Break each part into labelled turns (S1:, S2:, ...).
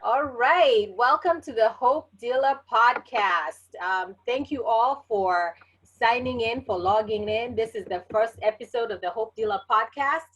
S1: All right, welcome to the Hope Dealer podcast. Thank you all for signing in, for logging in. This is the first episode of the Hope Dealer podcast.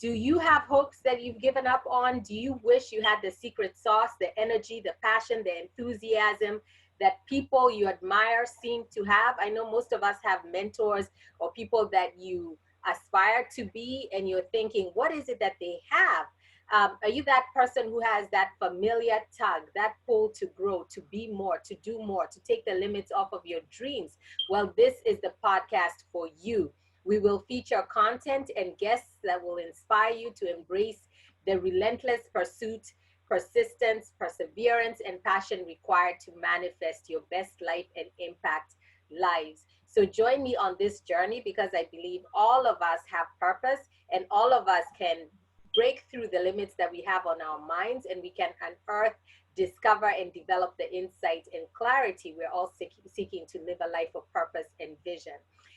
S1: Do you have hopes that you've given up on? Do you wish you had the secret sauce, the energy, the passion, the enthusiasm that people you admire seem to have? I know most of us have mentors or people that you aspire to be, and you're thinking, what is it that they have? Are you that person who has that familiar tug, that pull to grow, to be more, to do more, to take the limits off of your dreams? Well, this is the podcast for you. We will feature content and guests that will inspire you to embrace the relentless pursuit, persistence, perseverance, and passion required to manifest your best life and impact lives. So join me on this journey because I believe all of us have purpose and all of us can break through the limits that we have on our minds, and we can unearth, discover, and develop the insight and clarity we're all seeking to live a life of purpose and vision.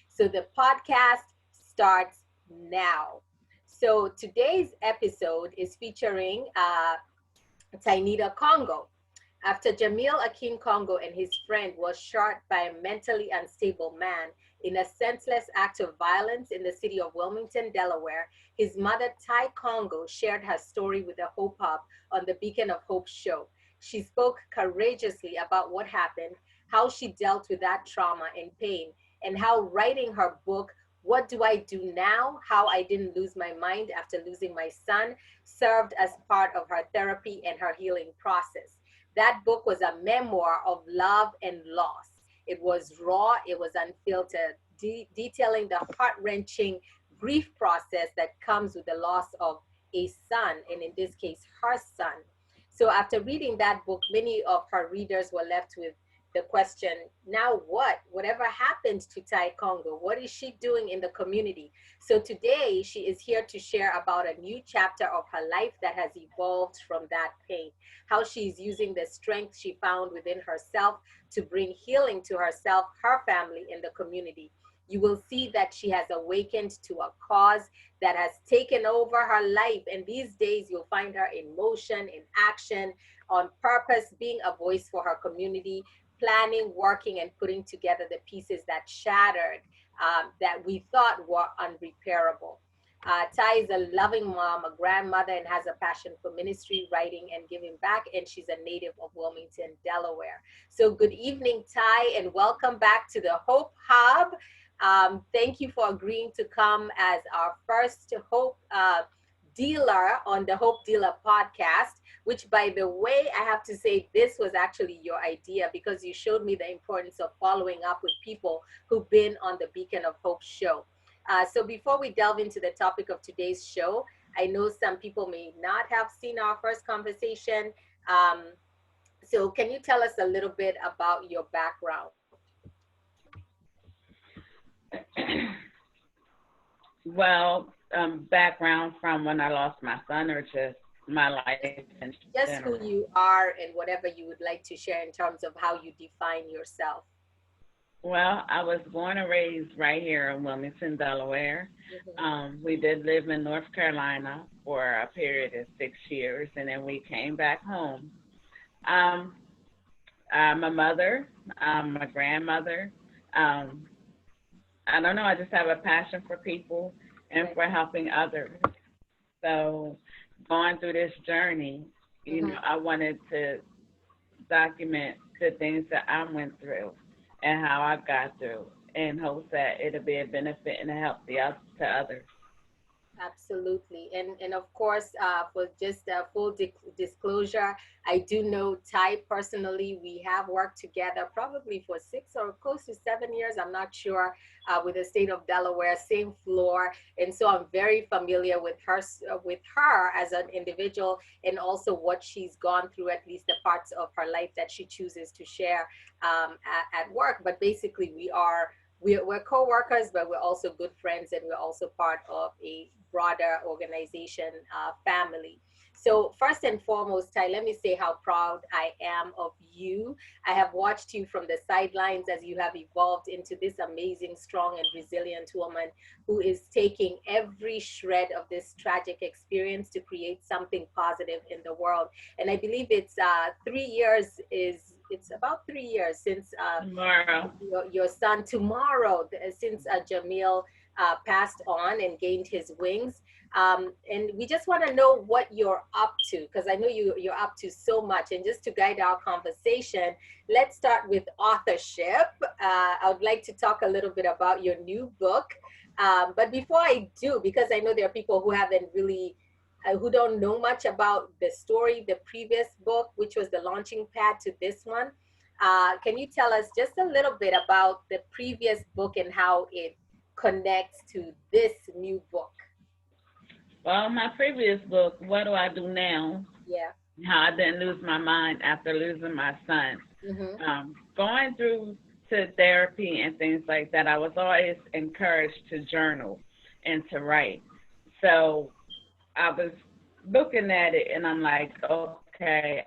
S1: So the podcast starts now. So today's episode is featuring Tynietta Congo. After Jameil Aikeem Congo and his friend was shot by a mentally unstable man in a senseless act of violence in the city of Wilmington, Delaware, his mother, Ty Congo, shared her story with the Hope Hub on the Beacon of Hope show. She spoke courageously about what happened, how she dealt with that trauma and pain, and how writing her book, What Do I Do Now? How I Didn't Lose My Mind After Losing My Son, served as part of her therapy and her healing process. That book was a memoir of love and loss. It was raw, it was unfiltered, detailing the heart-wrenching grief process that comes with the loss of a son, and in this case, her son. So after reading that book, many of her readers were left with the question, now what? Whatever happened to Tai Congo? What is she doing in the community? So today she is here to share about a new chapter of her life that has evolved from that pain, how she's using the strength she found within herself to bring healing to herself, her family, and the community. You will see that she has awakened to a cause that has taken over her life. And these days, you'll find her in motion, in action, on purpose, being a voice for her community, planning, working, and putting together the pieces that shattered, that we thought were unrepairable. Ty is a loving mom, a grandmother, and has a passion for ministry, writing, and giving back. And she's a native of Wilmington, Delaware. So, good evening, Ty, and welcome back to the Hope Hub. Thank you for agreeing to come as our first Hope dealer on the Hope Dealer podcast, which, by the way, I have to say, this was actually your idea because you showed me the importance of following up with people who've been on the Beacon of Hope show. So before we delve into the topic of today's show, I know some people may not have seen our first conversation. So can you tell us a little bit about your background?
S2: Well, background from when I lost my son, or just my life in
S1: Just
S2: general.
S1: who you are and whatever you would like to share in terms of how you define yourself.
S2: Well, I was born and raised right here in Wilmington, Delaware.
S1: Mhm.
S2: We did live in North Carolina for a period of 6 years, and then we came back home. Um, I'm a mother. I'm a grandmother. Um, I don't know. I just have a passion for people and
S1: Right.
S2: for helping others. So, going through this journey,
S1: Mhm.
S2: I wanted to document the things that I went through and how I got through, in hopes that it'll be a benefit and a help to others.
S1: Absolutely. And of course, for just full disclosure, I do know Ty personally. We have worked together probably for 6 or close to 7 years. I'm not sure, with the state of Delaware, same floor. And so I'm very familiar with her as an individual, and also what she's gone through, at least the parts of her life that she chooses to share at work. But basically, we're co-workers, but we're also good friends, and we're also part of a broader organization family. So first and foremost, Ty, let me say how proud I am of you. I have watched you from the sidelines as you have evolved into this amazing, strong, and resilient woman who is taking every shred of this tragic experience to create something positive in the world. And I believe it's 3 years is it's about 3 years since
S2: Tomorrow.
S1: your son tomorrow, since Jameil passed on and gained his wings. And we just want to know what you're up to, because I know you're up to so much. And just to guide our conversation, let's start with authorship. I would like to talk a little bit about your new book. But before I do, because I know there are people who haven't really who don't know much about the story, the previous book, which was the launching pad to this one. Can you tell us just a little bit about the previous book and how it connects to this new book?
S2: Well, my previous book, What Do I Do Now?
S1: Yeah.
S2: How I didn't lose my mind after losing my son.
S1: Mm-hmm.
S2: Going through to therapy and things like that, I was always encouraged to journal and to write. So I was looking at it and I'm like, okay,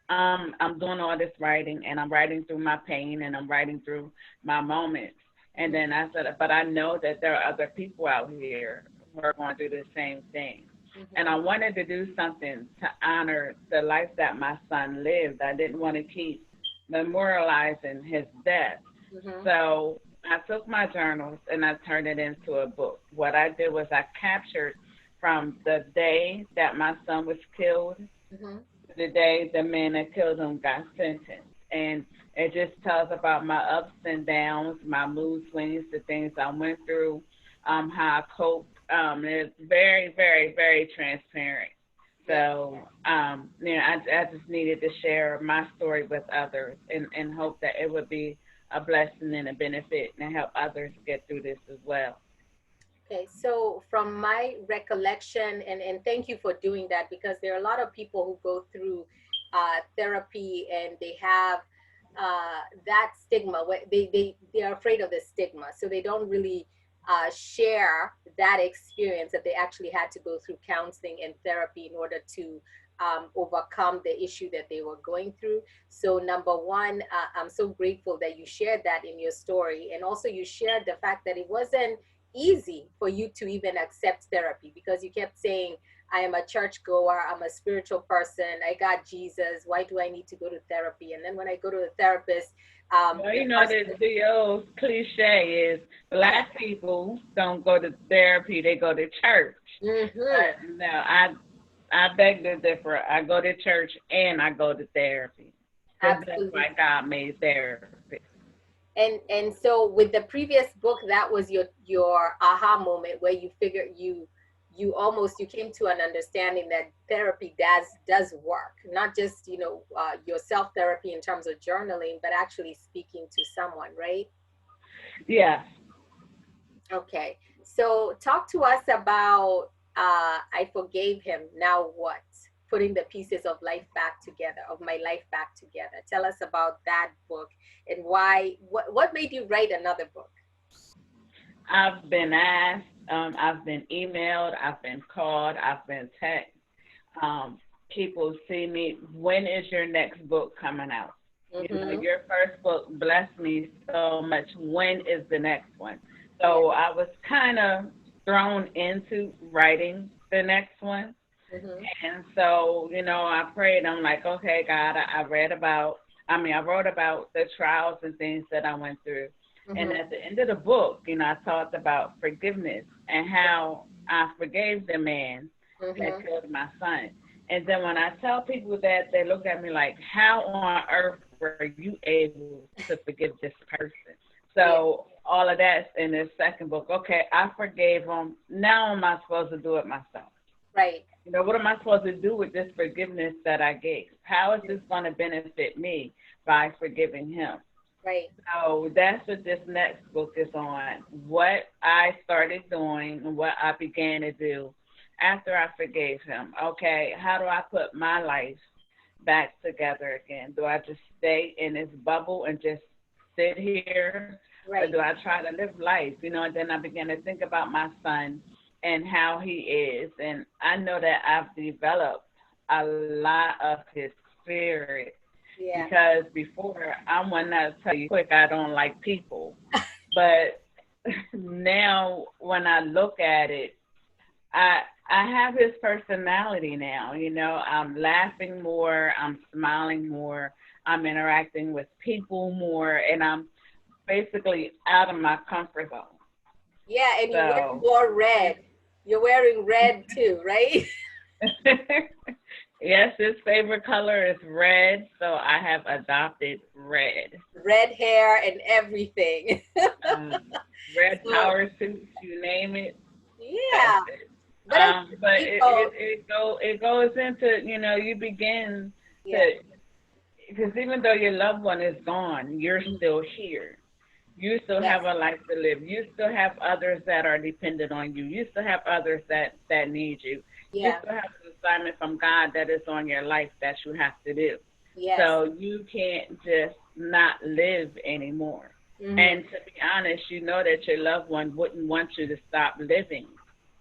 S2: I'm doing all this writing and I'm writing through my pain and I'm writing through my moments. And then I said, but I know that there are other people out here who are going through the same thing. And I
S1: Mm-hmm.
S2: wanted to do something to honor the life that my son lived. I didn't want to keep memorializing his death.
S1: Mm-hmm.
S2: So I took my journals and I turned it into a book. What I did was I captured from the day that my son was killed
S1: Mm-hmm.
S2: to the day the man that killed him got sentenced. And it just tells about my ups and downs, my mood swings, the things I went through, how I coped. It's very, very, very transparent.
S1: Yeah.
S2: So, I just needed to share my story with others and hope that it would be a blessing and a benefit and help others get through this as well.
S1: Okay, so from my recollection, and thank you for doing that, because there are a lot of people who go through therapy and they have that stigma where they are afraid of the stigma. So they don't really share that experience that they actually had to go through counseling and therapy in order to overcome the issue that they were going through. So number one, I'm so grateful that you shared that in your story. And also you shared the fact that it wasn't easy for you to even accept therapy, because you kept saying, I am a church goer, I'm a spiritual person, I got Jesus, why do I need to go to therapy? And then when I go to a therapist,
S2: Well,
S1: the
S2: the old cliche is black people don't go to therapy, they go to church.
S1: mm-hmm,
S2: But no, I beg to differ. I go to church and I go to therapy because that's why
S1: absolutely.
S2: God made therapy.
S1: And so with the previous book, that was your aha moment where you figured you came to an understanding that therapy does work, not just your self therapy in terms of journaling, but actually speaking to someone, right?
S2: Yes.
S1: Okay, so talk to us about I forgave him, now what? Putting the pieces of life back together, of my life back together. Tell us about that book and what made you write another book?
S2: I've been asked, I've been emailed, I've been called, I've been texted. People see me, when is your next book coming out?
S1: Mm-hmm.
S2: Your first book blessed me so much. When is the next one?
S1: Yeah.
S2: So I was kind of thrown into writing the next one.
S1: Mm-hmm.
S2: And so, I prayed. I'm like, okay, God, I wrote about the trials and things that I went through. And
S1: Mm-hmm.
S2: at the end of the book, I talked about forgiveness and how I forgave the man that
S1: Mm-hmm.
S2: killed my son. And then when I tell people that, they look at me like, how on earth were you able to forgive this person?
S1: Yeah.
S2: So all of that's in this second book. Okay, I forgave him. Now am I supposed to do it myself?
S1: Right.
S2: What am I supposed to do with this forgiveness that I gave? How is this going to benefit me by forgiving him?
S1: Right.
S2: So that's what this next book is on. What I started doing and what I began to do after I forgave him. Okay, how do I put my life back together again? Do I just stay in this bubble and just sit here? Or
S1: Right.
S2: do I try to live life? And then I began to think about my son and how he is. And I know that I've developed a lot of his spirit.
S1: Yeah.
S2: Because before, I'm one that tell you quick, I don't like people. But now when I look at it, I I have his personality now. You know, I'm laughing more, I'm smiling more, I'm interacting with people more, and I'm basically out of my comfort zone.
S1: Yeah, and you wear
S2: So
S1: more red. You're wearing red too, right?
S2: yes, his favorite color is red, so I have adopted red.
S1: Red hair and everything.
S2: Um, Red
S1: So,
S2: power suits, you name it, that's
S1: yeah.
S2: it.
S1: But I,
S2: But
S1: you know,
S2: it goes into, you know, you begin to,
S1: yeah.
S2: because even though your loved one is gone, you're
S1: Mhm.
S2: still here. You still
S1: Yes.
S2: have a life to live. You still have others that are dependent on you. You still have others that need you. You
S1: Yeah.
S2: still have an assignment from God that is on your life that you have to do.
S1: Yes.
S2: So you can't just not live anymore.
S1: Hmm.
S2: And to be honest, you know that your loved one wouldn't want you to stop living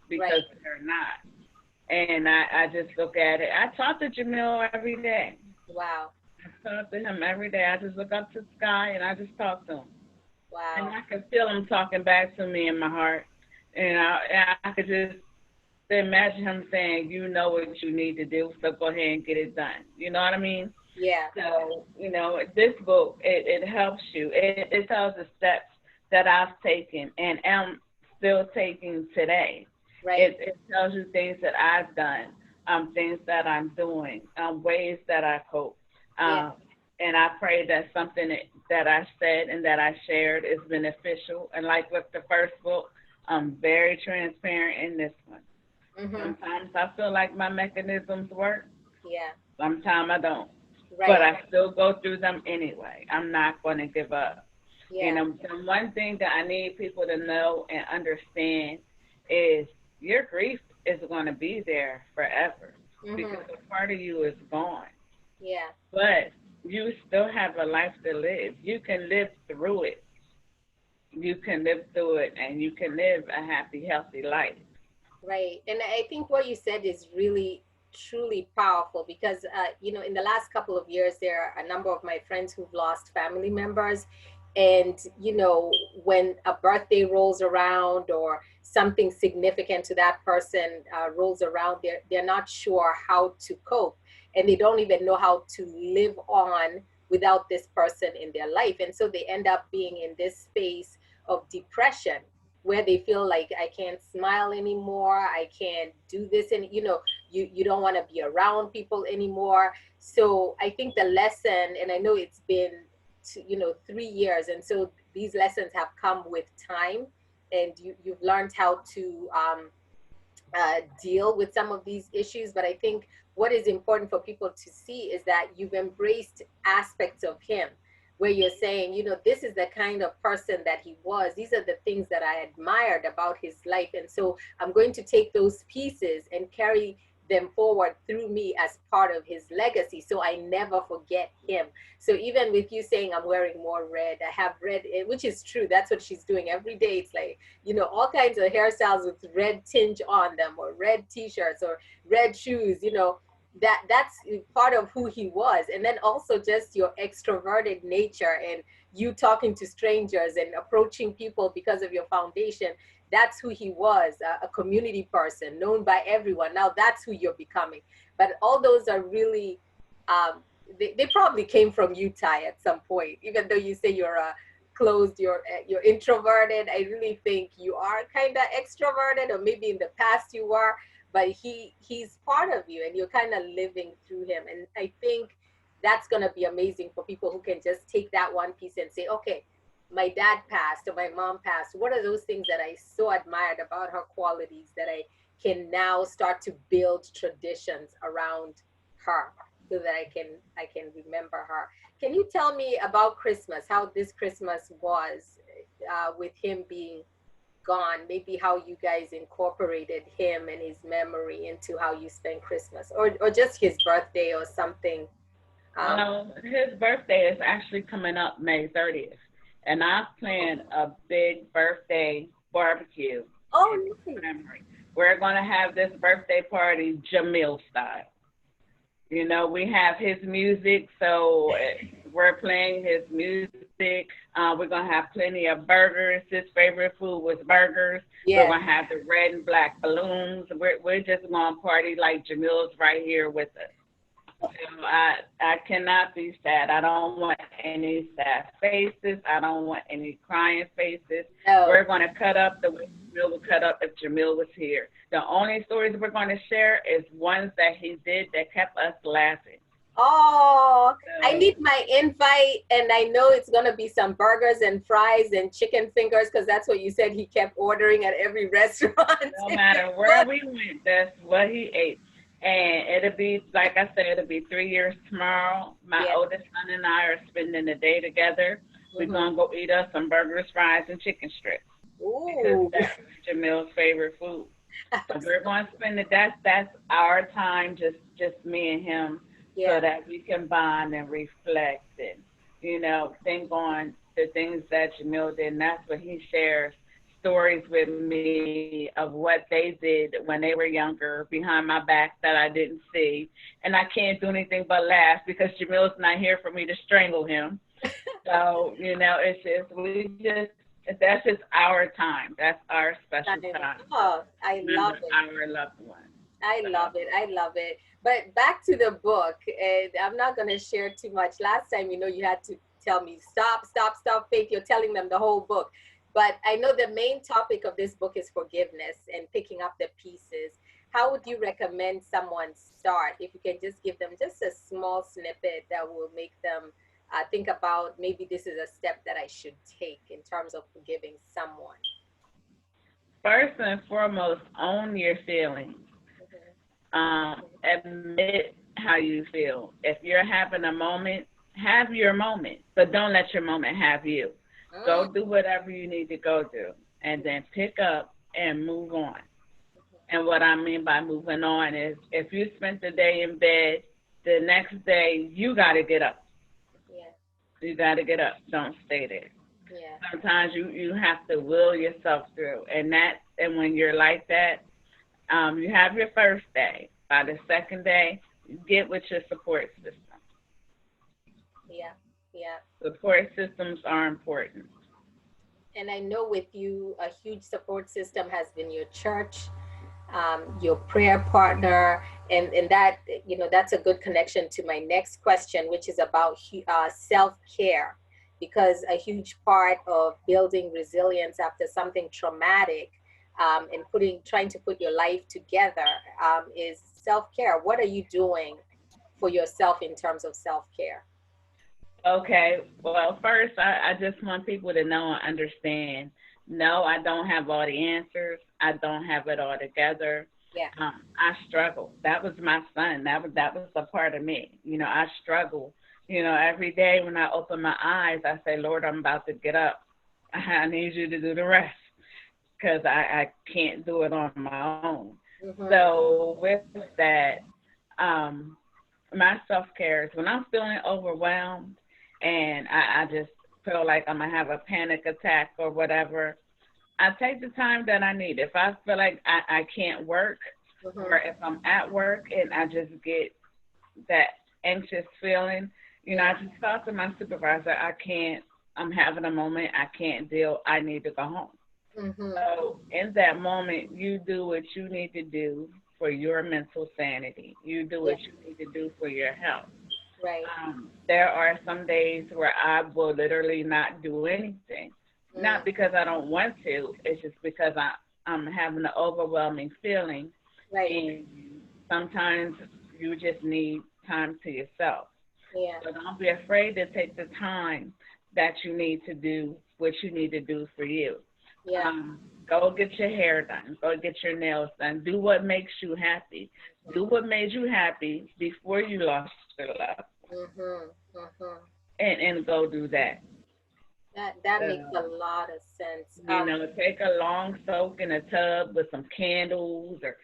S2: because
S1: Right.
S2: they're not. And I just look at it. I talk to Jameil every day.
S1: Wow.
S2: I talk to him every day. I just look up to the sky and I just talk to him. And
S1: Wow.
S2: I can feel him talking back to me in my heart. And I could just imagine him saying, you know what you need to do, so go ahead and get it done. You know what I mean?
S1: Yeah.
S2: So, you know, this book, it helps you. It tells the steps that I've taken and am still taking today.
S1: Right.
S2: It tells you things that I've done, things that I'm doing, ways that I cope.
S1: Yeah.
S2: Um, and I pray that something that I said and that I shared is beneficial. And like with the first book, I'm very transparent in this one.
S1: Hmm.
S2: Sometimes I feel like my mechanisms work,
S1: Yeah.
S2: sometimes I don't. But
S1: Right.
S2: I still go through them anyway. I'm not going to give up.
S1: Yeah.
S2: The one thing that I need people to know and understand is your grief is going to be there forever because
S1: Hmm.
S2: a part of you is gone.
S1: Yeah.
S2: But you still have a life to live. You can live through it. You can live through it and you can live a happy, healthy life.
S1: Right. And I think what you said is really, truly powerful because, in the last couple of years, there are a number of my friends who've lost family members. And, when a birthday rolls around or something significant to that person rolls around, they're not sure how to cope. And they don't even know how to live on without this person in their life. And so they end up being in this space of depression where they feel like I can't smile anymore, I can't do this, and you don't want to be around people anymore. So I think the lesson, and I know it's been 3 years, and so these lessons have come with time, and you've learned how to deal with some of these issues. But I think what is important for people to see is that you've embraced aspects of him where you're saying, this is the kind of person that he was. These are the things that I admired about his life. And so I'm going to take those pieces and carry them forward through me as part of his legacy. So I never forget him. So even with you saying I'm wearing more red, I have red, which is true. That's what she's doing every day. It's like, all kinds of hairstyles with red tinge on them, or red t-shirts, or red shoes, that's part of who he was. And then also just your extroverted nature and you talking to strangers and approaching people because of your foundation. That's who he was, a community person known by everyone. Now that's who you're becoming. But all those are really they probably came from you, Ty, at some point. Even though you say you're a closed, you're introverted, I really think you are kind of extroverted, or maybe in the past you were, but he's part of you and you're kind of living through him. And I think that's going to be amazing for people who can just take that one piece and say, okay, my dad passed or my mom passed, what are those things that I so admired about her qualities that I can now start to build traditions around her, so that I can remember her. Can you tell me about Christmas, how this Christmas was with him being gone? Maybe how you guys incorporated him and his memory into how you spend Christmas, or just his birthday or something. Um,
S2: Well, his birthday is actually coming up May 30th, and I've planned a big birthday barbecue
S1: oh,
S2: in his
S1: nice.
S2: memory. We're going to have this birthday party Jameil style. We have his music, so we're playing his music. We're gonna have plenty of burgers. His favorite food was burgers. We're
S1: Yes.
S2: gonna have the red and black balloons. We're just gonna party like Jameil's right here with us. So I cannot be sad. I don't want any sad faces. I don't want any crying faces. We're
S1: No.
S2: gonna cut up the way Jamil would cut up if Jamil was here. The only stories we're gonna share is ones that he did that kept us laughing.
S1: Oh, I
S2: So
S1: need my invite, and I know it's gonna be some burgers and fries and chicken fingers because that's what you said he kept ordering at every restaurant.
S2: no matter where we went, that's what he ate. And it'll be, like I said, it'll be 3 years tomorrow. My
S1: Yeah.
S2: oldest son and I are spending the day together. We're
S1: Hmm.
S2: gonna go eat us some burgers, fries, and chicken strips because
S1: Ooh.
S2: that's Jamil's favorite food. So we're going to spend it. That's our time, just me and him, so
S1: Yeah.
S2: that we can bond and reflect and think on the things that Jamil did. And that's what he shares stories with me of what they did when they were younger behind my back that I didn't see, and I can't do anything but laugh because Jamil's not here for me to strangle him. So it's just that's just our time. That's our special time
S1: Oh, I
S2: to
S1: love
S2: remember
S1: it.
S2: our loved ones.
S1: I
S2: So,
S1: love it. I love it. But back to the book, and I'm not going to share too much. Last time, you had to tell me, stop, stop, stop, Faith. You're telling them the whole book. But I know the main topic of this book is forgiveness and picking up the pieces. How would you recommend someone start? If you can just give them just a small snippet that will make them think about maybe this is a step that I should take in terms of forgiving someone.
S2: first and foremost, own your feelings.
S1: Mhm.
S2: Admit how you feel. If you're having a moment, have your moment, but don't let your moment have you.
S1: Mm.
S2: Go do whatever you need to go do, and then pick up and move on. And what I mean by moving on is if you spent the day in bed, the next day you got to get up.
S1: Yeah,
S2: You got to get up. Don't stay there.
S1: yeah.
S2: Sometimes you have to will yourself through, and when you're like that, you have your first day. By the second day, you get with your support system.
S1: Yeah, yeah.
S2: Support systems are important.
S1: And I know with you, a huge support system has been your church, your prayer partner, and that, that's a good connection to my next question, which is about self-care, because a huge part of building resilience after something traumatic, and trying to put your life together, is self-care. What are you doing for yourself in terms of self-care?
S2: Okay, well, first, I just want people to know and understand. No, I don't have all the answers. I don't have it all together.
S1: Yeah.
S2: I struggle. That was my son. That was a part of me. I struggle. Every day when I open my eyes, I say, Lord, I'm about to get up. I need you to do the rest because I can't do it on my own.
S1: Mm-hmm.
S2: So with that, um, my self care is when I'm feeling overwhelmed and I just feel like I'm gonna have a panic attack or whatever. I take the time that I need. If I feel like I can't work, or
S1: Mm-hmm.
S2: if I'm at work and I just get that anxious feeling, I
S1: Yeah.
S2: just talk to my supervisor. I can't. I'm having a moment. I can't deal. I need to go home.
S1: Mm-hmm.
S2: So in that moment, you do what you need to do for your mental sanity. You do
S1: Yeah.
S2: what you need to do for your health.
S1: Right.
S2: There are some days where I will literally not do anything, not
S1: Mm.
S2: because I don't want to. It's just because I'm having an overwhelming feeling,
S1: Right.
S2: and sometimes you just need time to yourself.
S1: Yeah.
S2: So don't be afraid to take the time that you need to do what you need to do for you.
S1: Yeah.
S2: Go get your hair done. Go get your nails done. Do what makes you happy. Do what made you happy before you lost your loved one,
S1: Mm-hmm. Mm-hmm.
S2: and go do that.
S1: That makes a
S2: Um,
S1: lot of sense.
S2: Take a long soak in a tub with some candles, or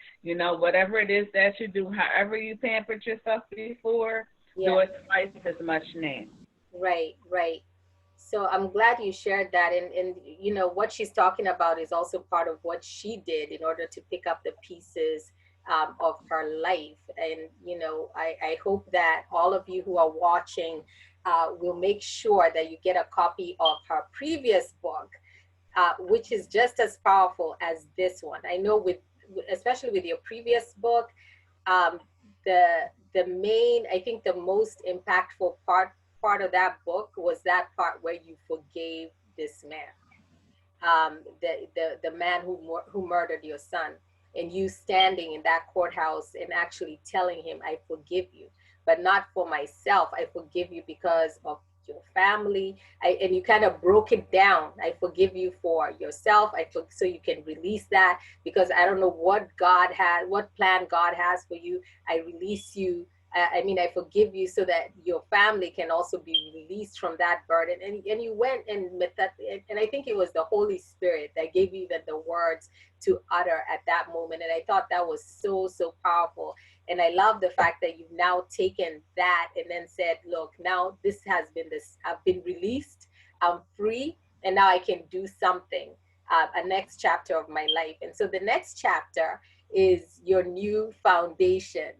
S2: whatever it is that you do. However you pampered yourself before, do
S1: Yeah.
S2: it twice as much now.
S1: Right. Right. So I'm glad you shared that, and what she's talking about is also part of what she did in order to pick up the pieces of her life. And, I hope that all of you who are watching will make sure that you get a copy of her previous book, which is just as powerful as this one. I know especially with your previous book, um, the main, I think the most impactful part of that book was that part where you forgave this man, the man who murdered your son, and you standing in that courthouse and actually telling him, I forgive you, but not for myself. I forgive you because of your family. And you kind of broke it down. I forgive you for yourself. So you can release that, because I don't know what plan God has for you. I release you. I forgive you so that your family can also be released from that burden. And you went and met that. And I think it was the Holy Spirit that gave you the words to utter at that moment. And I thought that was so, so powerful. And I love the fact that you've now taken that and then said, look, now I've been released, I'm free, and now I can do something, a next chapter of my life. And so the next chapter is your new foundation.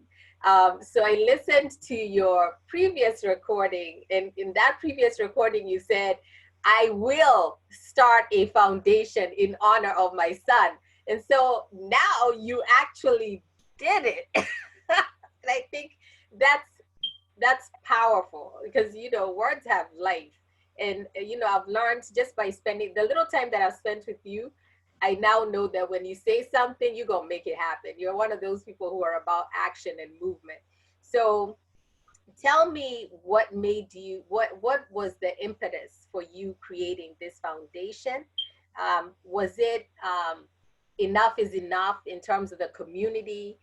S1: So I listened to your previous recording, and in that previous recording, you said, I will start a foundation in honor of my son. And so now you actually did it. And I think that's powerful, because words have life. And I've learned just by spending the little time that I've spent with you, I now know that when you say something, you're gonna make it happen. You're one of those people who are about action and movement. So tell me, what was the impetus for you creating this foundation? Was it enough is enough in terms of the community,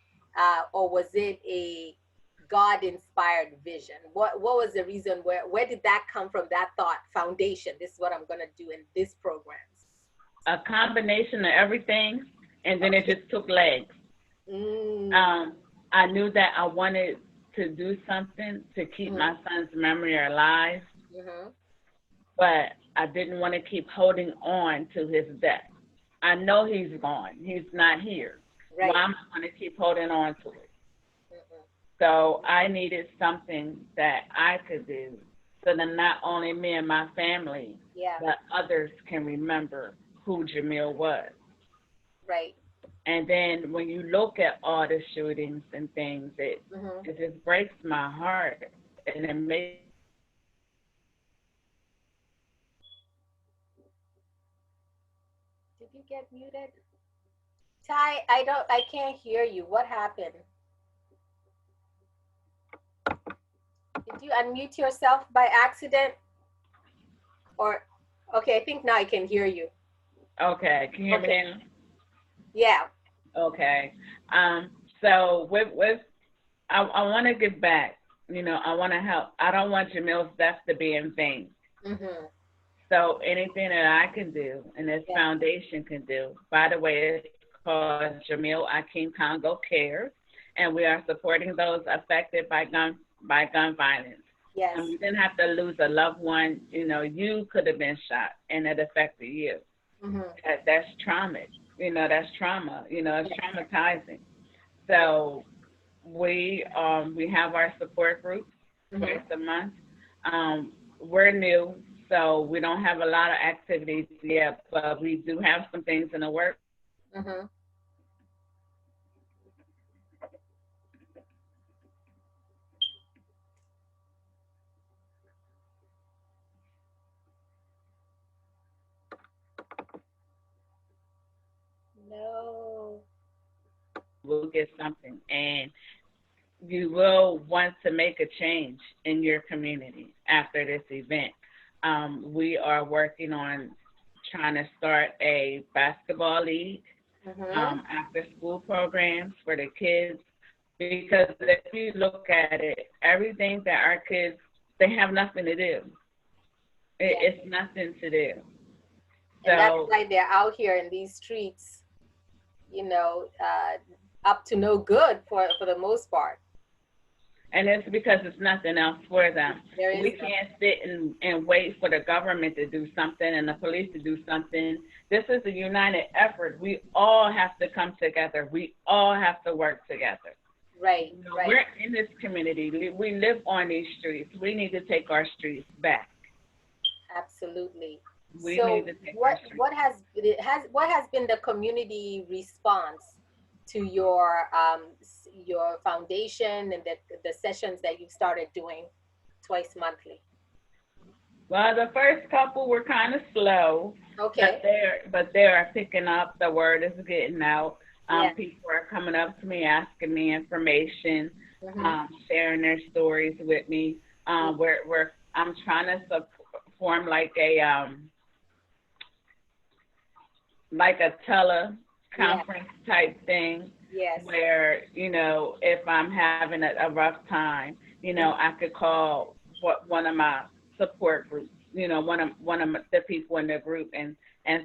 S1: or was it a God inspired vision? What was the reason? Where did that come from, that thought, foundation? This is what I'm going to do in this programs.
S2: A combination of everything, and then it just took legs. I knew that I wanted to do something to keep my son's memory alive, but I didn't want to keep holding on to his death. I know he's gone. He's not here. Right. Why am I going to keep holding on to it? So I needed something that I could do, so that not only me and my family, but others can remember who Jameil was.
S1: Right.
S2: And then when you look at all the shootings and things, it just breaks my heart, and it makes.
S1: Did you get muted? Ty, I can't hear you. What happened? Did you unmute yourself by accident? Or, okay, I think now I can hear you.
S2: Okay, can you hear me now?
S1: Yeah.
S2: Okay. So I want to give back. I want to help. I don't want Jameil's death to be in vain. So anything that I can do and this foundation can do. By the way, it's called Jameil Aikeem Congo Cares, and we are supporting those affected by gun violence.
S1: Yes.
S2: You didn't have to lose a loved one. You could have been shot, and it affected you. That's trauma. That's trauma. It's traumatizing. So we have our support groups twice a month. We're new, so we don't have a lot of activities yet, but we do have some things in the works.
S1: No.
S2: We'll get something, and you will want to make a change in your community after this event. We are working on trying to start a basketball league, after school programs for the kids, because if you look at it, everything that our kids, they have nothing to do. It's nothing to do.
S1: And that's why they're out here in these streets, up to no good for the most part.
S2: And it's because it's nothing else for them.
S1: There is
S2: We
S1: no.
S2: can't sit and wait for the government to do something and the police to do something. This is a united effort. We all have to come together. We all have to work together.
S1: Right,
S2: You know,
S1: right.
S2: we're in this community. We live on these streets. We need to take our streets back.
S1: Absolutely.
S2: We need
S1: So
S2: to take our
S1: what
S2: streets.
S1: what has been the community response to your foundation and the sessions that you've started doing twice monthly?
S2: Well, the first couple were kind of slow,
S1: Okay.
S2: but they are picking up. The word is getting out.
S1: Yeah.
S2: People are coming up to me, asking me information,
S1: Mm-hmm.
S2: sharing their stories with me. Where I'm trying to form like a
S1: Yeah.
S2: teleconference type thing,
S1: Yes.
S2: where if I'm having a rough time,
S1: Mhm.
S2: I could call one of my support groups, one of the people in the group, and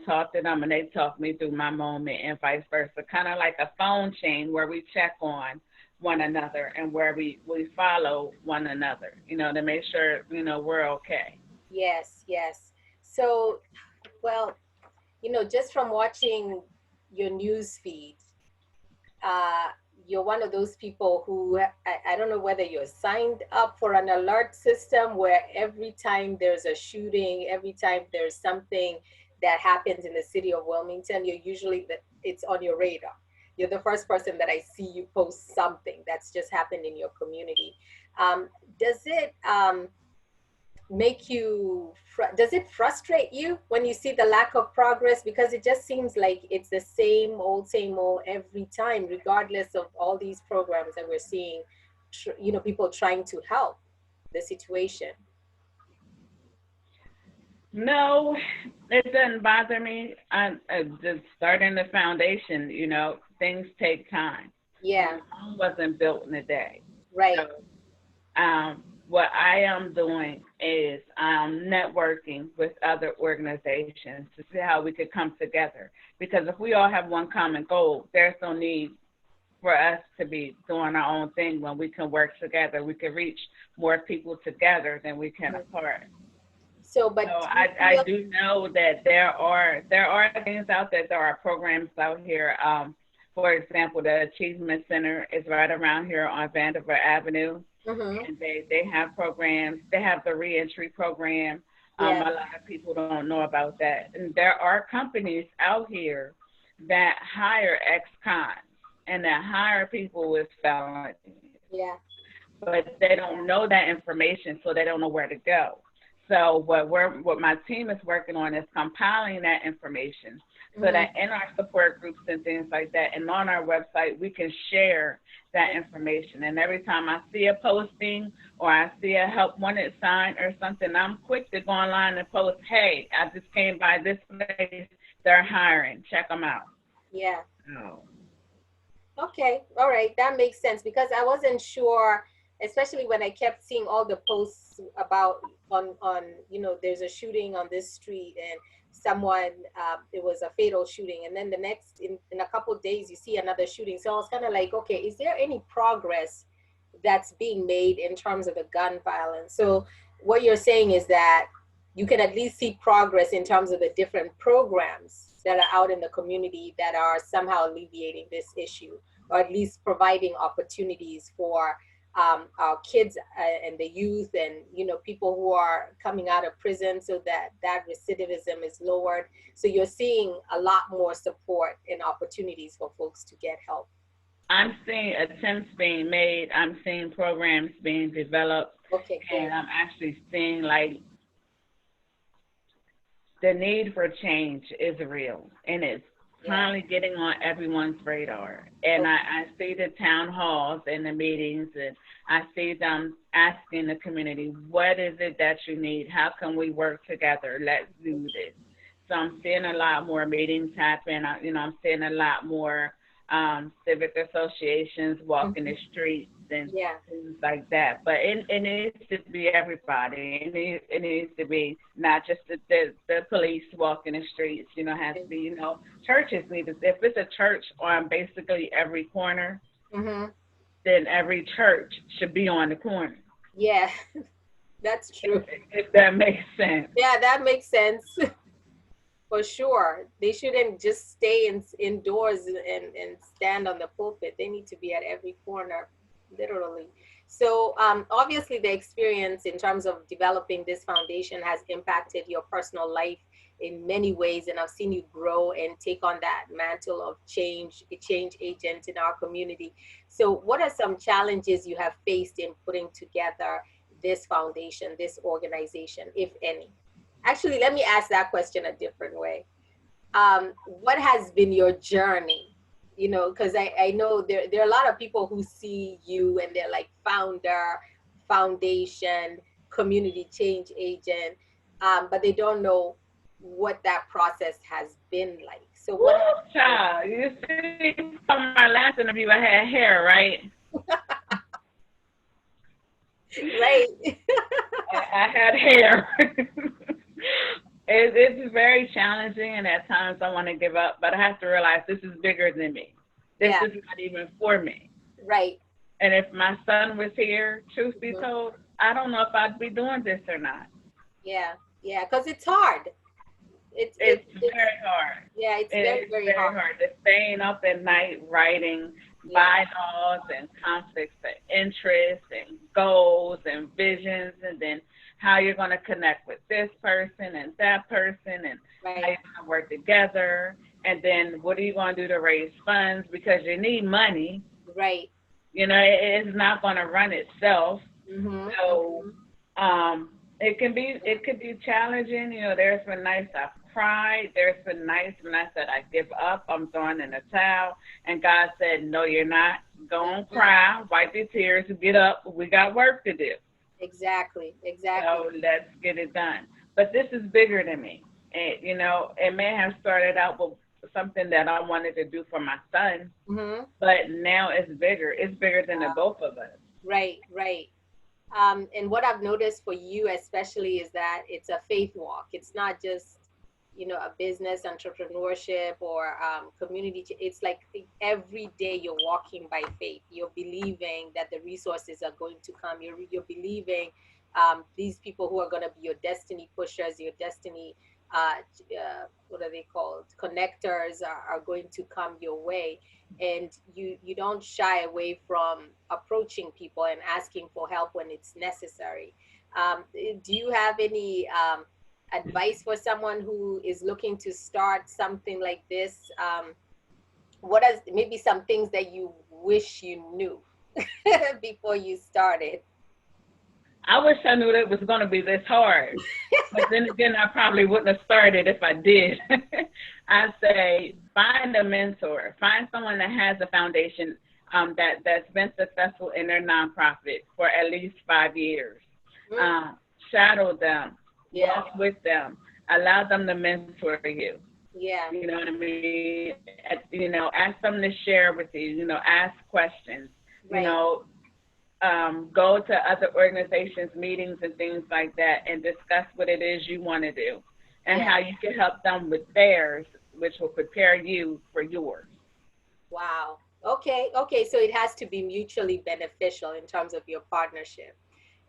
S2: talk to them, and they talk me through my moment, and vice versa, kind of like a phone chain where we check on one another and where we follow one another, to make sure we're okay.
S1: Yes, yes. So, well, just from watching your news feed, uh, you're one of those people who I don't know whether you're signed up for an alert system where every time there's a shooting, every time there's something that happens in the city of Wilmington, you're usually it's on your radar. You're the first person that I see you post something that's just happened in your community. Does it make you does it frustrate you when you see the lack of progress, because it just seems like it's the same old every time, regardless of all these programs that we're seeing, people trying to help the situation?
S2: No, it doesn't bother me. I just starting the foundation, things take time.
S1: Yeah.
S2: Rome wasn't built in a day.
S1: Right.
S2: So what I am doing is networking with other organizations to see how we could come together. Because if we all have one common goal, there's no need for us to be doing our own thing when we can work together. We can reach more people together than we can
S1: Mhm.
S2: apart.
S1: So
S2: So
S1: but do you
S2: I
S1: feel?
S2: do know that there are things out there. There are programs out here. For example, the Achievement Center is right around here on Vanderbilt Avenue,
S1: Hmm.
S2: and they have programs. They have the reentry program. A
S1: Yeah.
S2: lot of people don't know about that. And there are companies out here that hire ex-cons and that hire people with felonies,
S1: Yeah.
S2: but they don't know that information, so they don't know where to go. So what my team is working on is compiling that information so
S1: Hmm.
S2: that in our support groups and things like that, and on our website, we can share that information. And every time I see a posting or I see a help wanted sign or something, I'm quick to go online and post, hey, I just came by this place, they're hiring, check them out.
S1: Yeah.
S2: Oh.
S1: Okay, all right, that makes sense, because I wasn't sure, especially when I kept seeing all the posts about on there's a shooting on this street, and someone it was a fatal shooting, and then the next in a couple of days you see another shooting. So I was kind of like, okay, is there any progress that's being made in terms of the gun violence? So what you're saying is that you can at least see progress in terms of the different programs that are out in the community that are somehow alleviating this issue, or at least providing opportunities for our kids and the youth, and people who are coming out of prison, so that recidivism is lowered. So you're seeing a lot more support and opportunities for folks to get help.
S2: I'm seeing attempts being made. I'm seeing programs being developed,
S1: Okay, good.
S2: and I'm actually seeing like the need for change is real, and it's
S1: Yeah.
S2: finally getting on everyone's radar. And
S1: Okay.
S2: I see the town halls and the meetings, and I see them asking the community, what is it that you need? How can we work together? Let's do this. So I'm seeing a lot more meetings happen. I'm seeing a lot more civic associations walking
S1: Mhm.
S2: the streets and
S1: Yeah.
S2: things like that. But it needs to be everybody. It needs to be not just the police walking the streets. Has to be, churches need to. If it's a church on basically every corner,
S1: Mm-hmm.
S2: then every church should be on the corner.
S1: Yeah, that's true.
S2: If that makes sense.
S1: Yeah, that makes sense. For sure. They shouldn't just stay indoors and stand on the pulpit. They need to be at every corner, literally. So, obviously, the experience in terms of developing this foundation has impacted your personal life in many ways. And I've seen you grow and take on that mantle of change, a change agent in our community. So, what are some challenges you have faced in putting together this foundation, this organization, if any? Actually, let me ask that question a different way. What has been your journey? You know, because I know there are a lot of people who see you and they're like founder, foundation, community change agent, but they don't know what that process has been like. So
S2: Woo,
S1: what has
S2: child. You see, from my last interview, I had hair, right?
S1: right?
S2: I had hair. It's very challenging, and at times I want to give up, but I have to realize this is bigger than me. This
S1: Yeah,
S2: is not even for me.
S1: right.
S2: And if my son was here, truth be
S1: Mhm.
S2: told, I don't know if I'd be doing this or not.
S1: Yeah, yeah, because it's hard.
S2: It's
S1: It's
S2: very hard.
S1: yeah, it's very,
S2: It's
S1: very
S2: very
S1: hard.
S2: hard. The staying up at night writing
S1: Yeah,
S2: bylaws and conflicts of interest and goals and visions, and then how you're going to connect with this person and that person, and how
S1: right,
S2: you're going to work together. And then what are you going to do to raise funds? Because you need money.
S1: right.
S2: You know, it's not going to run itself.
S1: Mm-hmm,
S2: So
S1: mm-hmm.
S2: it could be challenging. You know, there's been nights I've cried. There's been nights when I said I give up. I'm throwing in the towel, and God said, "No, you're not. Go on,
S1: Mhm.
S2: cry, wipe your tears, get up. We got work to do.
S1: Exactly, exactly.
S2: So let's get it done." But this is bigger than me. And you know, it may have started out with something that I wanted to do for my son,
S1: Mm-hmm.
S2: but now it's bigger. It's bigger than the both of us.
S1: Right, right. And what I've noticed for you especially is that it's a faith walk. It's not just, you know, a business entrepreneurship or community. It's like every day you're walking by faith. You're believing that the resources are going to come. You're believing these people who are going to be your destiny pushers, your destiny, what are they called? Connectors are going to come your way, and you don't shy away from approaching people and asking for help when it's necessary. Do you have any advice for someone who is looking to start something like this? What are maybe some things that you wish you knew before you started?
S2: I wish I knew that it was going to be this hard. But then again, I probably wouldn't have started if I did. I say find a mentor, find someone that has a foundation that's been successful in their nonprofit for at least 5 years.
S1: Mm,
S2: Uh, Shadow them,
S1: yeah,
S2: walk with them, allow them to mentor you.
S1: yeah,
S2: You know what I mean? Ask them to share with you. Ask questions. You
S1: right,
S2: know, go to other organizations, meetings, and things like that, and discuss what it is you want to do and
S1: yeah.
S2: how you can help them with theirs, which will prepare you for yours.
S1: Wow. Okay, okay. So it has to be mutually beneficial in terms of your partnership.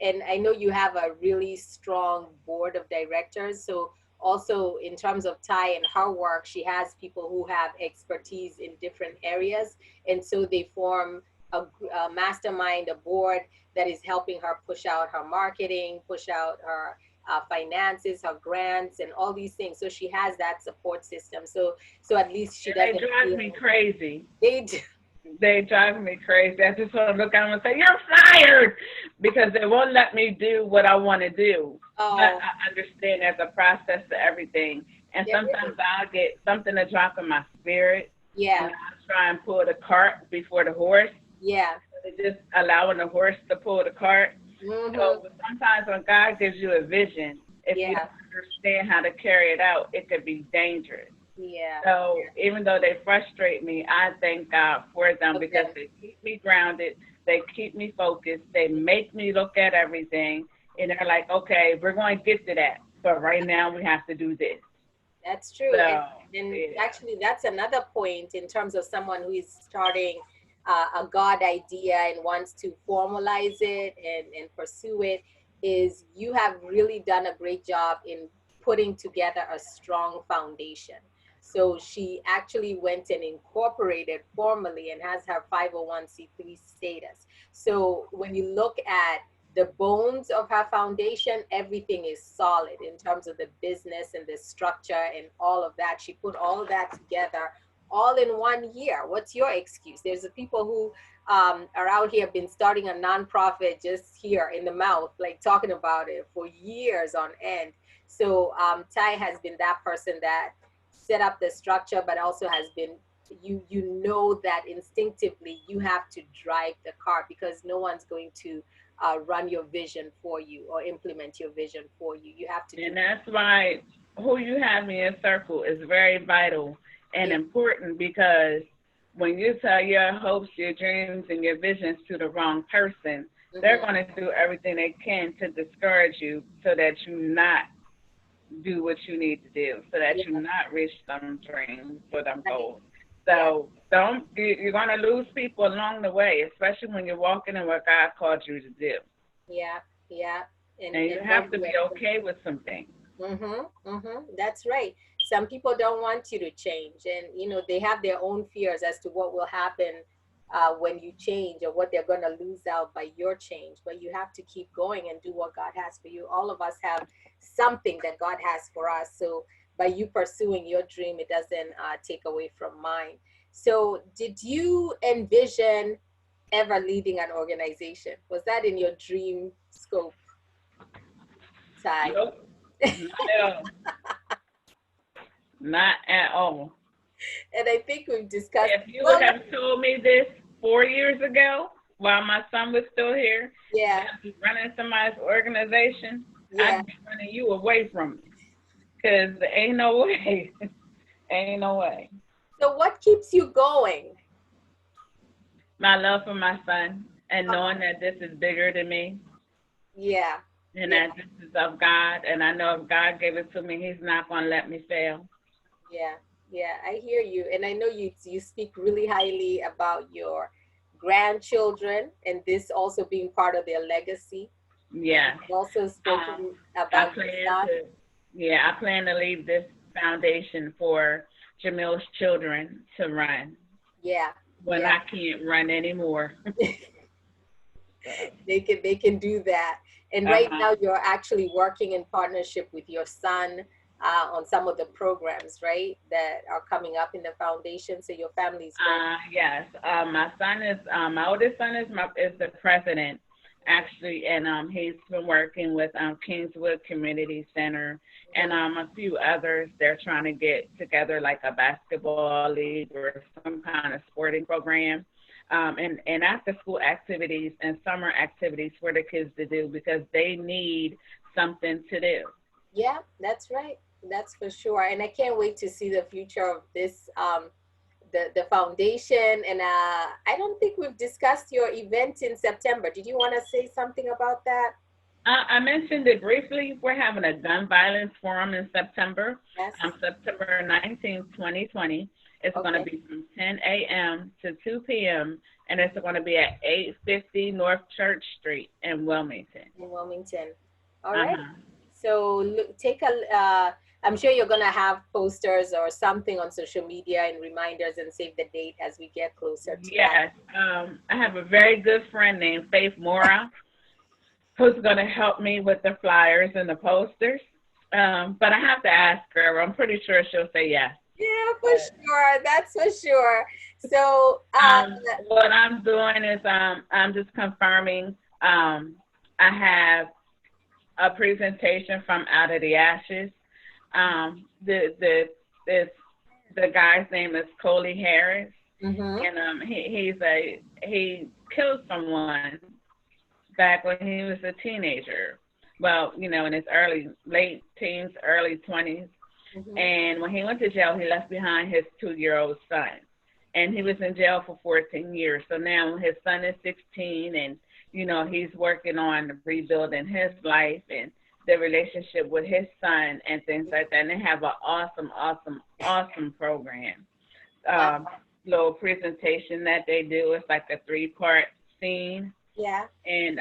S1: And I know you have a really strong board of directors. So also in terms of Ty and her work, she has people who have expertise in different areas. And so they form a mastermind, a board that is helping her push out her marketing, push out her finances, her grants, and all these things. So she has that support system. So at least she
S2: And they
S1: doesn't
S2: drive
S1: feel
S2: me crazy.
S1: they do.
S2: They drive me crazy. I just want to look at them and say, "You're fired," because they won't let me do what I want to do. But
S1: Oh,
S2: I understand there's a process to everything, and
S1: there
S2: sometimes
S1: is.
S2: I'll get something to drop in my spirit, and
S1: Yeah,
S2: I'll try and pull the cart before the horse.
S1: yeah.
S2: Just allowing the horse to pull the cart.
S1: Mm-hmm.
S2: So sometimes when God gives you a vision, if you
S1: Yeah,
S2: don't understand how to carry it out, it could be dangerous.
S1: yeah.
S2: So even though they frustrate me, I thank God for them
S1: Of
S2: because
S1: them.
S2: they keep me grounded, they keep me focused, they make me look at everything, and they're like, "Okay, we're going to get to that, but right now we have to do this."
S1: That's true.
S2: So
S1: And
S2: yeah,
S1: actually that's another point in terms of someone who is starting a God idea and wants to formalize it and pursue it, is you have really done a great job in putting together a strong foundation. So she actually went and incorporated formally and has her 501c3 status. So when you look at the bones of her foundation, everything is solid in terms of the business and the structure and all of that. She put all of that together all in 1 year. What's your excuse? There's the people who are out here been starting a nonprofit just here in the mouth, like talking about it for years on end. So Ty has been that person that set up the structure, but also has been, you know that instinctively you have to drive the car, because no one's going to run your vision for you or implement your vision for you. You have to do.
S2: And that's why who you have in your circle is very vital and important, because when you tell your hopes, your dreams, and your visions to the wrong person, they're going to do everything they can to discourage you so that you not do what you need to do, so that you not reach them dreams or them goals. So you're going to lose people along the way, especially when you're walking in what God called you to do.
S1: Yeah.
S2: And you have to be okay with some things.
S1: That's right. Some people don't want you to change, and they have their own fears as to what will happen when you change, or what they're going to lose out by your change. But you have to keep going and do what God has for you. All of us have something that God has for us. So by you pursuing your dream, it doesn't take away from mine. So did you envision ever leading an organization? Was that in your dream scope, Ty?
S2: Nope. Not at all. Not at all.
S1: And I think we've discussed.
S2: If you would have told me this 4 years ago, while my son was still here, I'd be running somebody's organization, I'd be running you away from me, because ain't no way. Ain't no way.
S1: So what keeps you going?
S2: My love for my son, and knowing that this is bigger than me.
S1: Yeah.
S2: And that this is of God, and I know if God gave it to me, He's not going to let me fail.
S1: Yeah, I hear you. And I know you speak really highly about your grandchildren, and this also being part of their legacy.
S2: Yeah.
S1: Also spoken about your son.
S2: I plan to leave this foundation for Jameil's children to run.
S1: Yeah.
S2: When I can't run anymore.
S1: They can do that. And right now you're actually working in partnership with your son on some of the programs, right, that are coming up in the foundation. So your family's
S2: yes. My son is my oldest son is the president, actually, and he's been working with Kingswood Community Center and a few others. They're trying to get together like a basketball league or some kind of sporting program. And after school activities and summer activities for the kids to do, because they need something to do.
S1: Yeah, that's right. That's for sure. And I can't wait to see the future of this, the foundation. And I don't think we've discussed your event in September. Did you want to say something about that?
S2: I mentioned it briefly. We're having a gun violence forum in September.
S1: Yes.
S2: September 19th, 2020. It's going to be from 10 a.m. to 2 p.m. and it's going to be at 850 North Church Street in Wilmington.
S1: All right. So look, I'm sure you're going to have posters or something on social media and reminders, and save the date as we get closer to that.
S2: Yes. I have a very good friend named Faith Mora who's going to help me with the flyers and the posters. But I have to ask her. I'm pretty sure she'll say yes.
S1: Yeah, for sure. That's for sure. So
S2: what I'm doing is I'm just confirming. I have a presentation from Out of the Ashes. The guy's name is Coley Harris, and he killed someone back when he was a teenager. Well, in his late teens, early 20s. And when he went to jail, he left behind his 2-year-old son. And he was in jail for 14 years. So now his son is 16, and, he's working on rebuilding his life and the relationship with his son and things like that. And they have an awesome program. little presentation that they do. It's like a 3-part scene,
S1: Yeah.
S2: and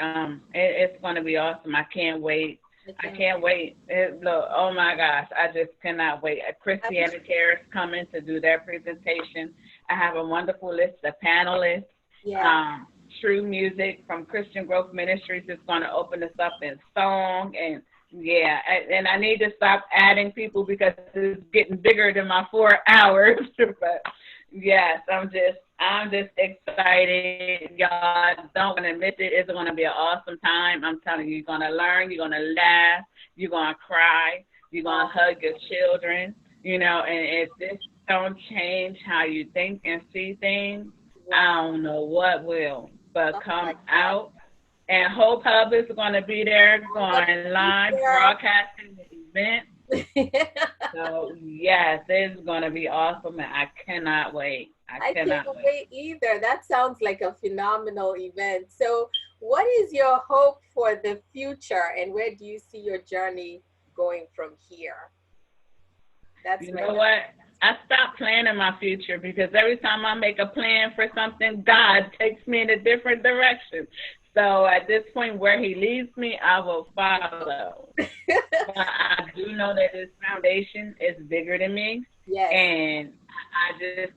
S2: it's going to be awesome. I can't wait.
S1: I
S2: I
S1: can't
S2: can't wait. Look, oh my gosh, I just cannot wait.
S1: wait.
S2: Christianity Care is coming to do their presentation. I have a wonderful list of panelists.
S1: Yeah.
S2: Um, True Music from Christian Growth Ministries is going to open us up in song, and yeah, and I need to stop adding people because it's getting bigger than my 4 hours. But yes, I'm just excited. Y'all don't want to miss it. It's going to be an awesome time. I'm telling you, you're going to learn, you're going to laugh, you're going to cry, you're going to hug your children, and if this don't change how you think and see things, I
S1: Wow.
S2: don't know what will. But
S1: Oh
S2: come
S1: my God.
S2: out, and Hope Hub is going to be there,
S1: I'm gonna
S2: going
S1: be
S2: live,
S1: there.
S2: broadcasting the event. So yes, it's going to be awesome, and I cannot wait. I
S1: I can't
S2: cannot wait.
S1: wait either. That sounds like a phenomenal event. So, what is your hope for the future, and where do you see your journey going from here? That's
S2: You
S1: my
S2: know what? I stopped planning my future because every time I make a plan for something, God takes me in a different direction. So at this point, where He leads me, I will follow. But I do know that this foundation is bigger than me,
S1: Yes.
S2: and I just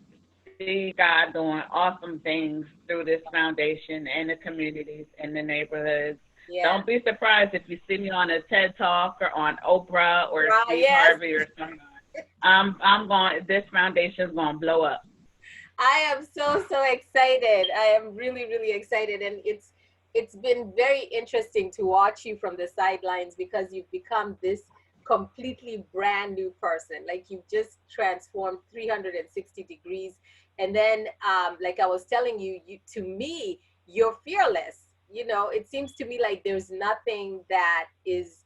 S2: see God doing awesome things through this foundation and the communities and the neighborhoods.
S1: Yeah.
S2: Don't be surprised if you see me on a TED Talk or on Oprah or
S1: Right.
S2: Steve
S1: Yes.
S2: Harvey or something. I'm going. This foundation's going to blow up.
S1: I am so excited. I am really excited, and it's been very interesting to watch you from the sidelines because you've become this completely brand new person. Like you've just transformed 360 degrees. And then, like I was telling you, to me, you're fearless. It seems to me like there's nothing that is,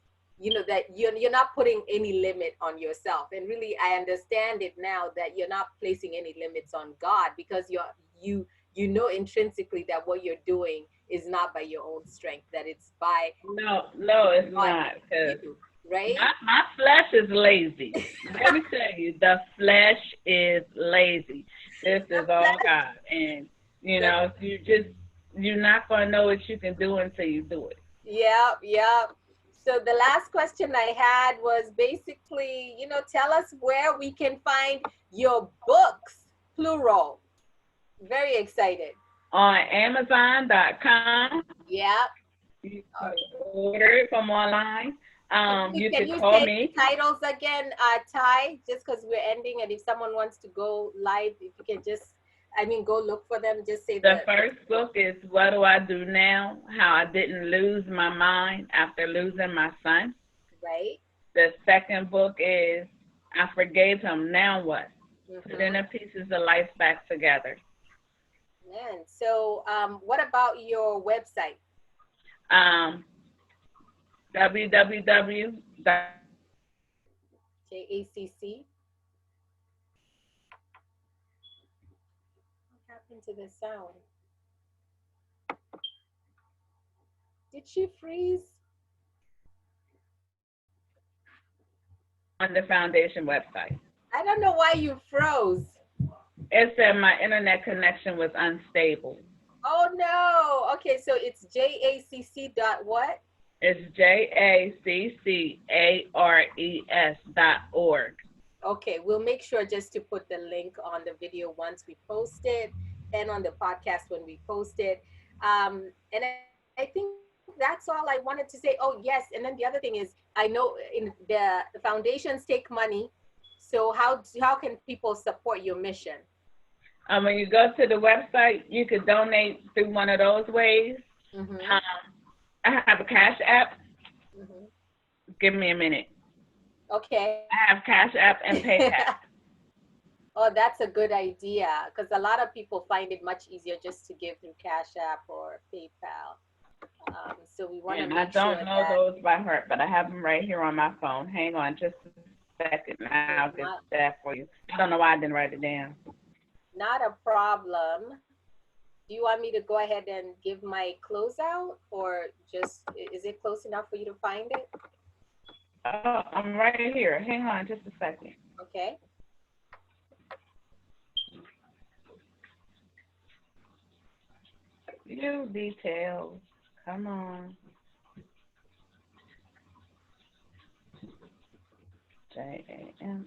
S1: that you're not putting any limit on yourself. And really, I understand it now that you're not placing any limits on God because you know intrinsically that what you're doing is not by your own strength, that it's by
S2: No, it's
S1: God
S2: not.
S1: in
S2: Because
S1: you, right?
S2: my flesh is lazy. Let me tell you, the flesh is lazy. This
S1: The
S2: is all
S1: flesh,
S2: God, and
S1: the,
S2: you're not gonna know what you can do until you do it.
S1: yeah. So the last question I had was basically, tell us where we can find your books, plural. Very excited.
S2: On Amazon.com,
S1: Yeah.
S2: you can order it from online.
S1: Can you,
S2: You
S1: can
S2: could
S1: you
S2: call
S1: say the
S2: me.
S1: titles again, Ty? Just because we're ending, and if someone wants to go live, if you can just, go look for them. Just say
S2: The
S1: the
S2: first book is What Do I Do Now? How I Didn't Lose My Mind After Losing My Son.
S1: right.
S2: The second book is I Forgave Him, Now What? Putting
S1: Mm-hmm.
S2: the pieces of life back together.
S1: Man, so what about your website?
S2: Um, www.
S1: JACC. What happened to the sound? Did she freeze?
S2: On the foundation website.
S1: I don't know why you froze.
S2: It said my internet connection was unstable.
S1: Oh no. Okay, so it's JACC dot what?
S2: It's JACCARES.org.
S1: Okay, we'll make sure just to put the link on the video once we post it and on the podcast when we post it. And I think that's all I wanted to say. Oh, yes. And then the other thing is, I know in the foundations take money. So how can people support your mission?
S2: When you go to the website, you could donate through one of those ways.
S1: Mm-hmm.
S2: Um, I have a Cash App.
S1: Mm-hmm.
S2: Give me a minute.
S1: Okay.
S2: I have Cash App and PayPal.
S1: Oh, that's a good idea because a lot of people find it much easier just to give through Cash App or PayPal. So we want to
S2: And I
S1: make sure
S2: don't know
S1: that
S2: those by heart, but I have them right here on my phone. Hang on just a second. I'll get
S1: not,
S2: that for you. I don't know why I didn't write it down.
S1: not a problem. Do you want me to go ahead and give my closeout or just is it close enough for you to find it?
S2: Oh, I'm right here. Hang on just a second.
S1: Okay.
S2: Few details. Come on. Jameil.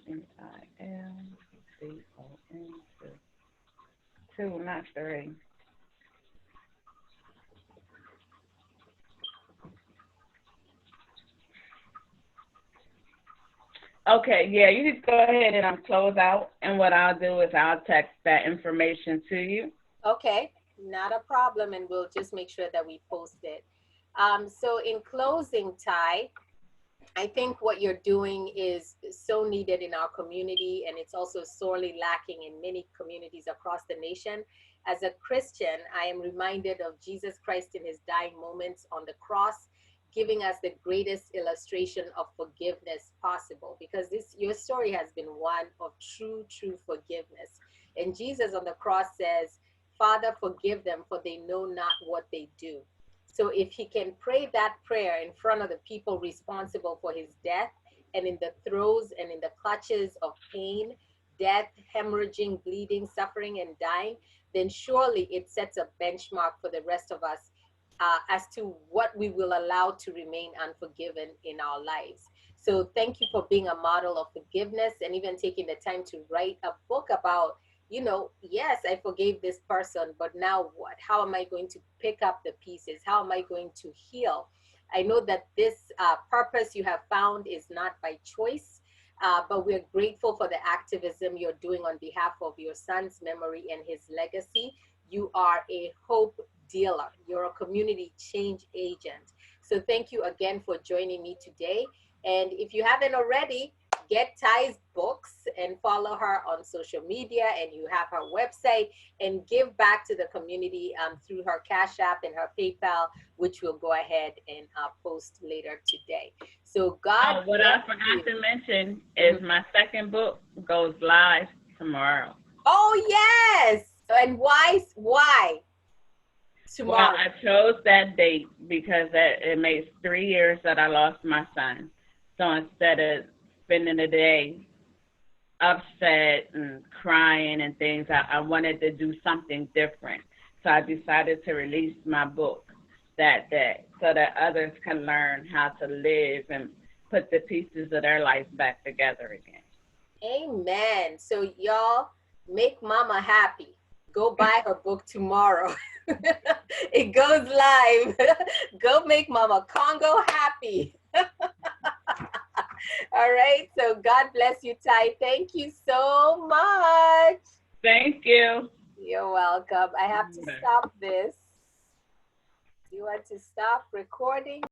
S2: Two, not three. Okay, yeah, you just go ahead and close out, and what I'll do is I'll text that information to you.
S1: Okay, not a problem, and we'll just make sure that we post it. So, in closing, Ty, I think what you're doing is so needed in our community, and it's also sorely lacking in many communities across the nation. As a Christian, I am reminded of Jesus Christ in his dying moments on the cross, giving us the greatest illustration of forgiveness possible, because this your story has been one of true forgiveness. And Jesus on the cross says, Father, forgive them, for they know not what they do. So if he can pray that prayer in front of the people responsible for his death, and in the throes and in the clutches of pain, death, hemorrhaging, bleeding, suffering, and dying, then surely it sets a benchmark for the rest of us as to what we will allow to remain unforgiven in our lives. So thank you for being a model of forgiveness, and even taking the time to write a book about, yes, I forgave this person, but now what? How am I going to pick up the pieces? How am I going to heal? I know that this purpose you have found is not by choice, but we're grateful for the activism you're doing on behalf of your son's memory and his legacy. You are a hope dealer. You're a community change agent. So thank you again for joining me today. And if you haven't already, get Ty's books and follow her on social media, and you have her website, and give back to the community through her Cash App and her PayPal, which we'll go ahead and post later today. So God
S2: Oh, what
S1: bless
S2: I
S1: you.
S2: forgot to mention is my second book goes live tomorrow.
S1: Oh yes. And why
S2: Well,
S1: tomorrow?
S2: I chose that date because it makes 3 years that I lost my son. So instead of spending the day upset and crying and things, I wanted to do something different. So I decided to release my book that day so that others can learn how to live and put the pieces of their life back together again.
S1: Amen. So y'all, make mama happy. Go buy her book tomorrow. It goes live. Go make Mama Congo happy. All right. So God bless you, Ty. Thank you so much.
S2: Thank you.
S1: You're welcome. I have to stop this. You want to stop recording?